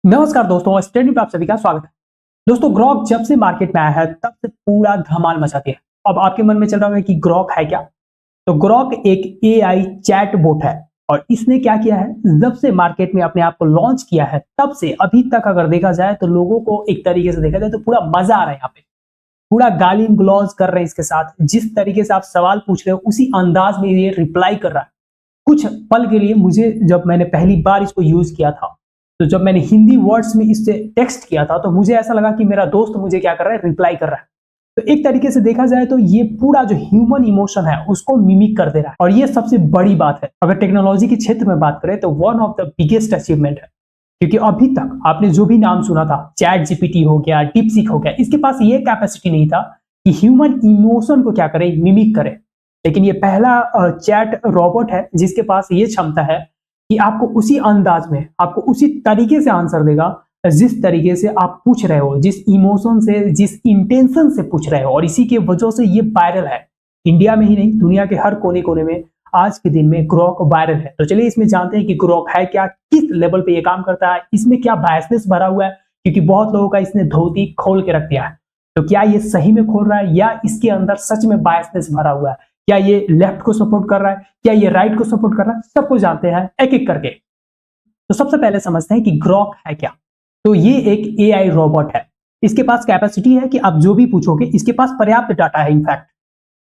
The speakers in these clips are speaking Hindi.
नमस्कार दोस्तों, स्टडी पे आप सभी का स्वागत है। दोस्तों, ग्रॉक जब से मार्केट में आया है तब से पूरा धमाल मचा दिया है। अब आपके मन में चल रहा है कि ग्रॉक है क्या? तो ग्रॉक एक एआई चैट बोट है और इसने क्या किया है, जब से मार्केट में अपने आप को लॉन्च किया है तब से अभी तक अगर देखा जाए तो लोगों को एक तरीके से देखा जाए तो पूरा मजा आ रहा है। यहाँ पे पूरा गाली ग्लॉज कर रहे हैं इसके साथ। जिस तरीके से आप सवाल पूछ रहे हो उसी अंदाज में ये रिप्लाई कर रहा है। कुछ पल के लिए मुझे, जब मैंने पहली बार इसको यूज किया था, तो जब मैंने हिंदी वर्ड्स में इससे टेक्स्ट किया था तो मुझे ऐसा लगा कि मेरा दोस्त मुझे क्या कर रहा है, रिप्लाई कर रहा है। तो एक तरीके से देखा जाए तो ये पूरा जो ह्यूमन इमोशन है उसको मिमिक कर दे रहा है और ये सबसे बड़ी बात है। अगर टेक्नोलॉजी के क्षेत्र में बात करें तो one of the biggest achievement है, क्योंकि अभी तक आपने जो भी नाम सुना था, चैट जीपीटी हो गया, डीपसीक हो गया, इसके पास ये कैपेसिटी नहीं था कि ह्यूमन इमोशन को क्या करे, मिमिक करे। लेकिन ये पहला चैट रोबोट है जिसके पास ये क्षमता है कि आपको उसी अंदाज में, आपको उसी तरीके से आंसर देगा जिस तरीके से आप पूछ रहे हो, जिस इमोशन से, जिस इंटेंशन से पूछ रहे हो। और इसी के वजह से ये वायरल है। इंडिया में ही नहीं, दुनिया के हर कोने कोने में आज के दिन में ग्रॉक वायरल है। तो चलिए इसमें जानते हैं कि ग्रॉक है क्या, किस लेवल पे ये काम करता है, इसमें क्या बायसनेस भरा हुआ है, क्योंकि बहुत लोगों का इसने धोती खोल के रख दिया है। तो क्या ये सही में खोल रहा है या इसके अंदर सच में बायसनेस भरा हुआ है? क्या ये लेफ्ट को सपोर्ट कर रहा है, क्या ये राइट को सपोर्ट कर रहा है? सबको जानते हैं एक एक करके। तो सबसे पहले समझते हैं कि ग्रॉक है क्या। तो ये एक एआई रोबोट है। इसके पास कैपेसिटी है कि आप जो भी पूछोगे, इसके पास पर्याप्त डाटा है। In fact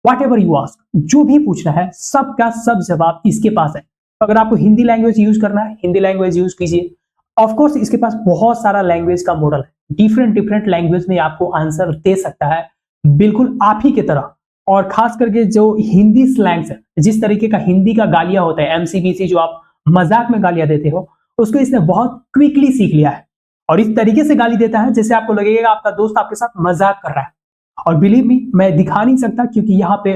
what ever you ask, जो भी पूछना है सबका सब जवाब इसके पास है। अगर आपको हिंदी लैंग्वेज यूज करना है, हिंदी लैंग्वेज यूज कीजिए। ऑफकोर्स इसके पास बहुत सारा लैंग्वेज का मॉडल है, डिफरेंट डिफरेंट लैंग्वेज में आपको आंसर दे सकता है, बिल्कुल आप ही की तरह। और खास करके जो हिंदी स्लैंग्स है, जिस तरीके का हिंदी का गालियां होता है, एमसीबीसी जो आप मजाक में गालियां देते हो, उसको इसने बहुत क्विकली सीख लिया है और इस तरीके से गाली देता है जैसे आपको लगेगा आपका दोस्त आपके साथ मजाक कर रहा है। और बिलीव मी, मैं दिखा नहीं सकता क्योंकि यहाँ पे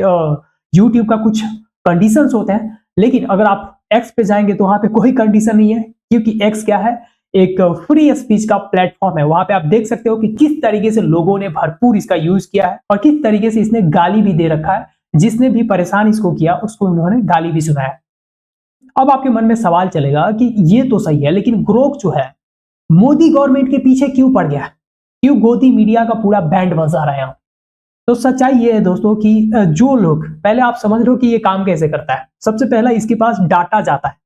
यूट्यूब का कुछ कंडीशंस होते हैं, लेकिन अगर आप एक्स पे जाएंगे तो वहां पे कोई कंडीशन नहीं है, क्योंकि एक्स क्या है, एक फ्री स्पीच का प्लेटफॉर्म है। वहां पे आप देख सकते हो कि किस तरीके से लोगों ने भरपूर इसका यूज किया है और किस तरीके से इसने गाली भी दे रखा है। जिसने भी परेशान इसको किया उसको उन्होंने गाली भी सुनाया। अब आपके मन में सवाल चलेगा कि ये तो सही है, लेकिन ग्रोक जो है मोदी गवर्नमेंट के पीछे क्यों पड़ गया, क्यों गोदी मीडिया का पूरा बैंड बजा रहे हैं? तो सच्चाई ये है दोस्तों कि जो लोग, पहले आप समझ लो कि ये काम कैसे करता है। सबसे पहला इसके पास डाटा जाता है।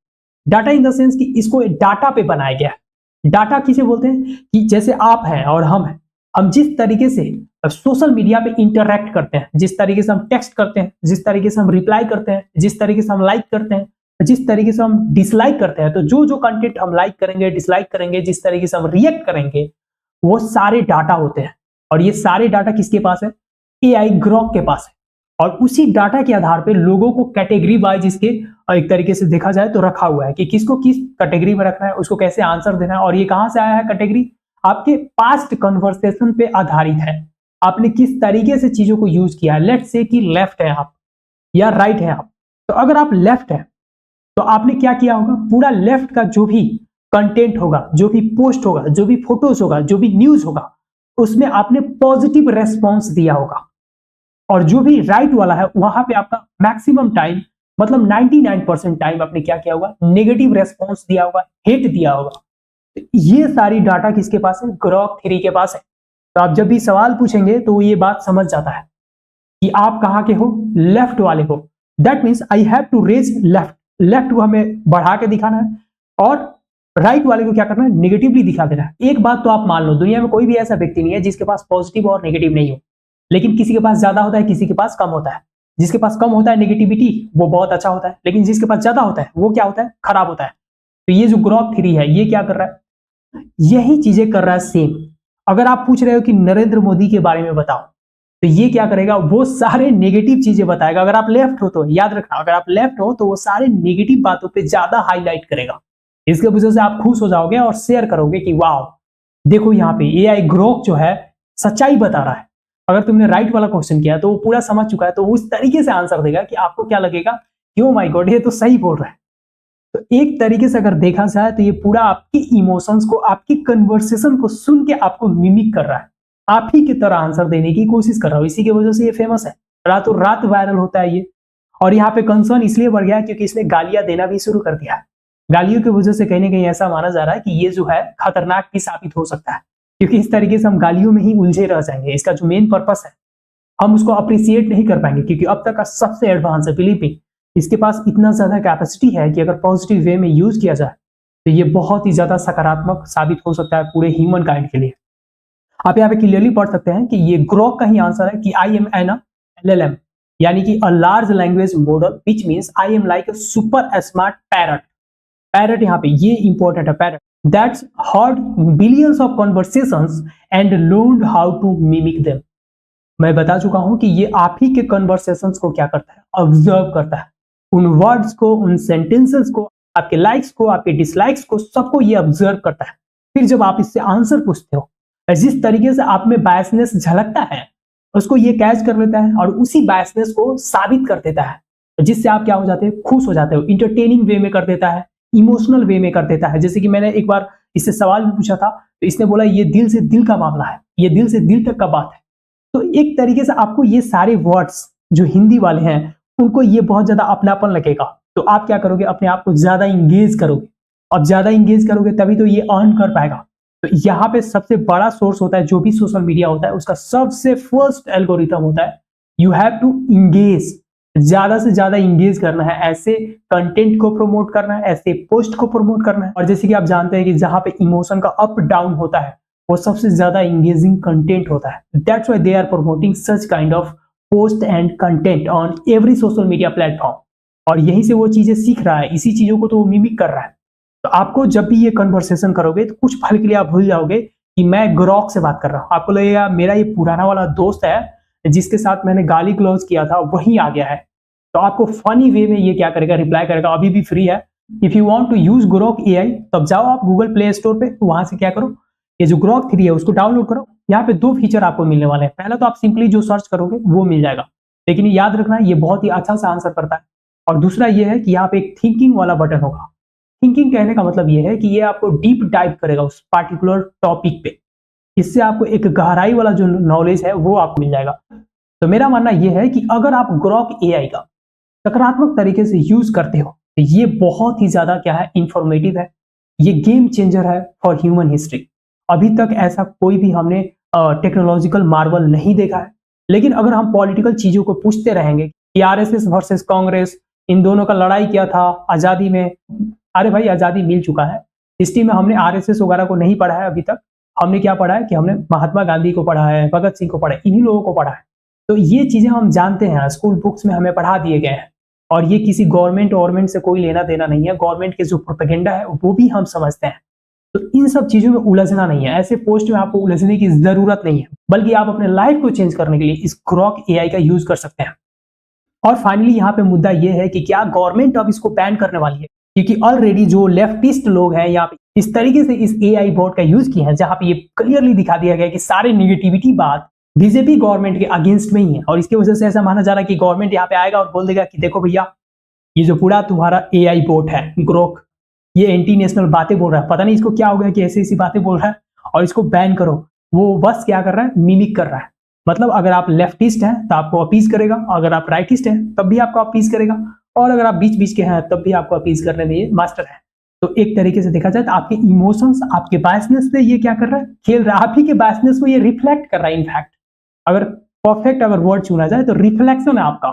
डाटा इन द सेंस कि इसको डाटा पे बनाया गया है। डाटा किसे बोलते हैं कि जैसे आप हैं और हम हैं, हम जिस तरीके से सोशल मीडिया पे इंटरैक्ट करते हैं, जिस तरीके से हम टेक्स्ट करते हैं, जिस तरीके से हम रिप्लाई करते हैं, जिस तरीके से हम लाइक करते हैं, जिस तरीके से हम डिसलाइक करते हैं, तो जो जो कंटेंट हम लाइक करेंगे, डिसलाइक करेंगे, जिस तरीके से हम रिएक्ट करेंगे, वो सारे डाटा होते हैं। और ये सारे डाटा किसके पास है? एआई ग्रॉक के पास है। और उसी डाटा के आधार पे लोगों को कैटेगरी वाइज इसके एक तरीके से देखा जाए तो रखा हुआ है कि किसको किस कैटेगरी में रखना है, उसको कैसे आंसर देना है। और ये कहां से आया है कैटेगरी? आपके पास्ट कन्वर्सेशन पे आधारित है। आपने किस तरीके से चीजों को यूज किया है। लेट्स से कि लेफ्ट है आप या राइट है आप, तो अगर आप लेफ्ट है तो आपने क्या किया होगा, पूरा लेफ्ट का जो भी कंटेंट होगा, जो भी पोस्ट होगा, जो भी फोटोज होगा, जो भी न्यूज होगा, उसमें आपने पॉजिटिव रेस्पॉन्स दिया होगा। और जो भी राइट वाला है वहां पे आपका मैक्सिमम टाइम, मतलब 99% टाइम आपने क्या किया होगा, नेगेटिव रेस्पॉन्स दिया होगा, हेट दिया होगा। तो ये सारी डाटा किसके पास है? ग्रॉक 3 के पास है। तो आप जब भी सवाल पूछेंगे तो ये बात समझ जाता है कि आप कहां के हो, लेफ्ट वाले हो। That means I have to raise left. Left को हमें बढ़ा के दिखाना है और राइट वाले को क्या करना है, नेगेटिवली दिखा देना है। एक बात तो आप मान लो, दुनिया में कोई भी ऐसा व्यक्ति नहीं है जिसके पास पॉजिटिव और नेगेटिव नहीं हो, लेकिन किसी के पास ज्यादा होता है, किसी के पास कम होता है। जिसके पास कम होता है नेगेटिविटी, वो बहुत अच्छा होता है, लेकिन जिसके पास ज्यादा होता है वो क्या होता है, खराब होता है। तो ये जो ग्रॉक 3 है ये क्या कर रहा है, यही चीजें कर रहा है सेम। अगर आप पूछ रहे हो कि नरेंद्र मोदी के बारे में बताओ, तो ये क्या करेगा, वो सारे नेगेटिव चीजें बताएगा। अगर आप लेफ्ट हो तो याद रखना, अगर आप लेफ्ट हो तो वो सारे नेगेटिव बातों पे ज्यादा हाईलाइट करेगा। इसके वजह से आप खुश हो जाओगे और शेयर करोगे कि वाह देखो यहाँ पे एआई ग्रॉक जो है सच्चाई बता रहा है। अगर तुमने राइट वाला क्वेश्चन किया तो वो पूरा समझ चुका है, तो उस तरीके से आंसर देगा कि आपको क्या लगेगा कि ओ माय गॉड ये तो सही बोल रहा है। तो एक तरीके से अगर देखा जाए तो ये पूरा आपकी इमोशंस को, आपकी कन्वर्सेशन को सुन के आपको मिमिक कर रहा है, आप ही की तरह आंसर देने की कोशिश कर रहा हूं। इसी की वजह से ये फेमस है, रातों रात वायरल होता है ये। और यहाँ पे कंसर्न इसलिए बढ़ गया क्योंकि इसने गालियां देना भी शुरू कर दिया है। गालियों की वजह से कहीं ना कहीं ऐसा माना जा रहा है कि ये जो है खतरनाक भी साबित हो सकता है, क्योंकि इस तरीके से हम गालियों में ही उलझे रह जाएंगे। इसका जो मेन पर्पस है हम उसको अप्रिसिएट नहीं कर पाएंगे, क्योंकि अब तक का सबसे एडवांस है, बिलीव मी। इसके पास इतना ज्यादा कैपेसिटी है कि अगर पॉजिटिव वे में यूज किया जाए तो ये बहुत ही ज्यादा सकारात्मक साबित हो सकता है पूरे ह्यूमन काइंड के लिए। आप यहाँ पे क्लियरली पढ़ सकते हैं कि ये ग्रोक का ही आंसर है कि आई एम एन LLM, यानी कि a large language model which means I am like a super smart parrot. Parrot यहाँ पे ये इंपॉर्टेंट है, parrot that's heard billions of conversations and learned how to mimic them. मैं बता चुका हूं कि ये आप ही के कन्वर्सेशंस को क्या करता है, ऑब्जर्व करता है, उन वर्ड्स को, उन सेंटेंसेस को, आपके लाइक्स को, आपके डिसलाइक्स को, सबको ये ऑब्जर्व करता है। फिर जब आप इससे आंसर पूछते हो, जिस तरीके से आप में बायसनेस झलकता है उसको ये कैच कर लेता है और उसी बायसनेस को साबित कर देता है, जिससे आप क्या हो जाते हैं, खुश हो जाते हो। इंटरटेनिंग वे में कर देता है, इमोशनल वे में कर देता है। जैसे कि मैंने एक बार इससे सवाल भी पूछा था तो इसने बोला ये दिल से दिल का मामला है, ये दिल से दिल तक का बात है। तो एक तरीके से आपको ये सारे वर्ड्स जो हिंदी वाले हैं उनको ये बहुत ज्यादा अपनापन लगेगा, तो आप क्या करोगे, अपने आप को ज्यादा इंगेज करोगे। अब ज्यादा इंगेज करोगे तभी तो ये अर्न कर पाएगा। तो यहाँ पे सबसे बड़ा सोर्स होता है जो भी सोशल मीडिया होता है, उसका सबसे फर्स्ट एल्गोरिथम होता है यू हैव टू इंगेज। ज्यादा से ज्यादा इंगेज करना है, ऐसे कंटेंट को प्रमोट करना है, ऐसे पोस्ट को प्रमोट करना है। और जैसे कि आप जानते हैं कि जहां पे इमोशन का अप डाउन होता है वो सबसे ज्यादा इंगेजिंग कंटेंट होता है। That's why they are promoting such kind of post and content on every social media platform. और यहीं से वो चीजें सीख रहा है, इसी चीजों को तो वो मिमिक कर रहा है। तो आपको जब भी ये कन्वर्सेशन करोगे तो कुछ पल के लिए आप भूल जाओगे कि मैं ग्रॉक से बात कर रहा हूँ। आपको लगेगा मेरा ये पुराना वाला दोस्त है जिसके साथ मैंने गाली क्लोज किया था वही आ गया है। तो आपको फनी वे में ये क्या करेगा, रिप्लाई करेगा, अभी भी फ्री है। If you want to use Grok AI तब जाओ आप गूगल प्ले स्टोर पे, वहां से क्या करो, ये जो ग्रोक 3 है उसको डाउनलोड करो। यहाँ पे 2 फीचर आपको मिलने वाले हैं। पहला तो आप सिंपली जो सर्च करोगे वो मिल जाएगा, लेकिन याद रखना ये बहुत ही अच्छा सा आंसर करता है। और दूसरा ये है कि यहाँ पे एक थिंकिंग वाला बटन होगा। थिंकिंग कहने का मतलब ये है कि ये आपको डीप डाइव करेगा उस पार्टिकुलर टॉपिक पे, इससे आपको एक गहराई वाला जो नॉलेज है वो आपको मिल जाएगा। तो मेरा मानना यह है कि अगर आप ग्रोक AI का सकारात्मक तरीके से यूज करते हो तो ये बहुत ही ज्यादा क्या है, इंफॉर्मेटिव है, ये गेम चेंजर है फॉर ह्यूमन हिस्ट्री। अभी तक ऐसा कोई भी हमने टेक्नोलॉजिकल मार्वल नहीं देखा है। लेकिन अगर हम पॉलिटिकल चीजों को पूछते रहेंगे कि RSS वर्सेस कांग्रेस, इन दोनों का लड़ाई क्या था आजादी में, अरे भाई आजादी मिल चुका है। हिस्ट्री में हमने RSS वगैरह को नहीं पढ़ा है अभी तक। हमने क्या पढ़ा है कि हमने महात्मा गांधी को पढ़ा है, भगत सिंह को पढ़ा है, इन्हीं लोगों को पढ़ा है। तो ये चीजें हम जानते हैं, स्कूल बुक्स में हमें पढ़ा दिए गए हैं। और ये किसी गवर्नमेंट से कोई लेना देना नहीं है। गवर्नमेंट के जो प्रोपेगेंडा है वो भी हम समझते हैं। तो इन सब चीजों में उलझना नहीं है, ऐसे पोस्ट में आपको उलझने की जरूरत नहीं है, बल्कि आप अपने लाइफ को चेंज करने के लिए इस ग्रोक AI का यूज कर सकते हैं। और फाइनली यहाँ पे मुद्दा ये है कि क्या गवर्नमेंट अब इसको बैन करने वाली है, क्योंकि ऑलरेडी जो लेफ्टिस्ट लोग हैं यहाँ पे इस तरीके से इस AI बोर्ड का यूज किया है, जहां पे ये क्लियरली दिखा दिया गया कि सारे निगेटिविटी बात बीजेपी गवर्नमेंट के अगेंस्ट में ही है। और इसकी वजह से ऐसा माना जा रहा है कि गवर्नमेंट यहाँ पे आएगा और बोल देगा कि देखो भैया ये जो पूरा तुम्हारा AI बोर्ड है ग्रोक, ये एंटी नेशनल बातें बोल रहा है, पता नहीं इसको क्या हो गया कि ऐसी ऐसी बातें बोल रहा है, और इसको बैन करो। वो बस क्या कर रहा है, मिमिक कर रहा है। मतलब अगर आप लेफ्टिस्ट हैं तो आपको अपीज करेगा, अगर आप राइटिस्ट हैं तब भी आपको अपीज करेगा, और अगर आप बीच बीच के हैं तब भी आपको अपीज करने में ये मास्टर है। तो एक तरीके से देखा जाए तो आपके इमोशंस, आपके बायसनेस से ये क्या कर रहा है, खेल रहा है। आप ही के बायसनेस को ये रिफ्लेक्ट कर रहा है। इनफैक्ट अगर परफेक्ट अगर वर्ड चुना जाए तो रिफ्लेक्शन है आपका।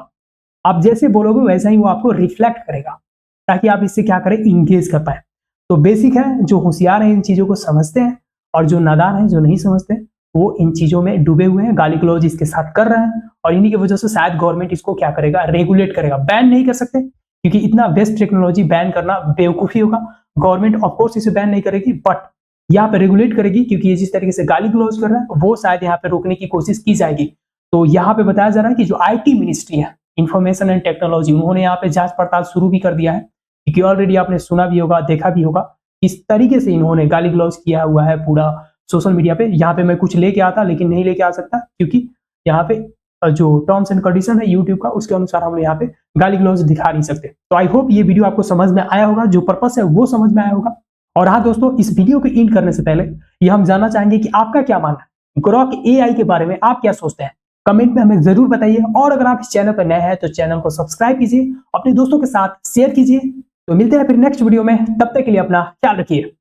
आप जैसे बोलोगे वैसा ही वो आपको रिफ्लेक्ट करेगा, ताकि आप इससे क्या करें, इंगेज कर पाए। तो बेसिक है, जो होशियार है इन चीजों को समझते हैं, और जो नादान है, जो नहीं समझते वो इन चीजों में डूबे हुए हैं, गाली गलौज इसके साथ कर रहे हैं। और इन्हीं की वजह से शायद गवर्नमेंट इसको क्या करेगा, रेगुलेट करेगा। बैन नहीं कर सकते क्योंकि इतना बेस्ट टेक्नोलॉजी बैन करना बेवकूफी होगा। गवर्नमेंट ऑफकोर्स इसे बैन नहीं करेगी, बट यहाँ पे रेगुलेट करेगी, क्योंकि ये जिस तरीके से गाली गलौज कर रहा है वो शायद यहाँ पे रोकने की कोशिश की जाएगी। तो यहाँ पे बताया जा रहा है कि जो IT मिनिस्ट्री है, इंफॉर्मेशन एंड टेक्नोलॉजी, उन्होंने यहाँ पे जांच पड़ताल शुरू भी कर दिया है, क्योंकि ऑलरेडी आपने सुना भी होगा, देखा भी होगा इस तरीके से इन्होंने गाली गलौज किया हुआ है पूरा सोशल मीडिया पे। यहाँ पे मैं कुछ लेके आता लेकिन नहीं लेके आ सकता, क्योंकि यहाँ पे जो टर्म्स एंड कंडीशन है यूट्यूब का, उसके अनुसार हम यहाँ पे गाली गलौज दिखा नहीं सकते। तो आई होप ये वीडियो आपको समझ में आया होगा, जो पर्पस है वो समझ में आया होगा। और हाँ दोस्तों, इस वीडियो को एंड करने से पहले ये हम जानना चाहेंगे कि आपका क्या मानना है ग्रोक AI के बारे में, आप क्या सोचते हैं, कमेंट में हमें जरूर बताइए। और अगर आप इस चैनल पर नए हैं तो चैनल को सब्सक्राइब कीजिए, अपने दोस्तों के साथ शेयर कीजिए। तो मिलते हैं फिर नेक्स्ट वीडियो में, तब तक के लिए अपना ख्याल रखिए।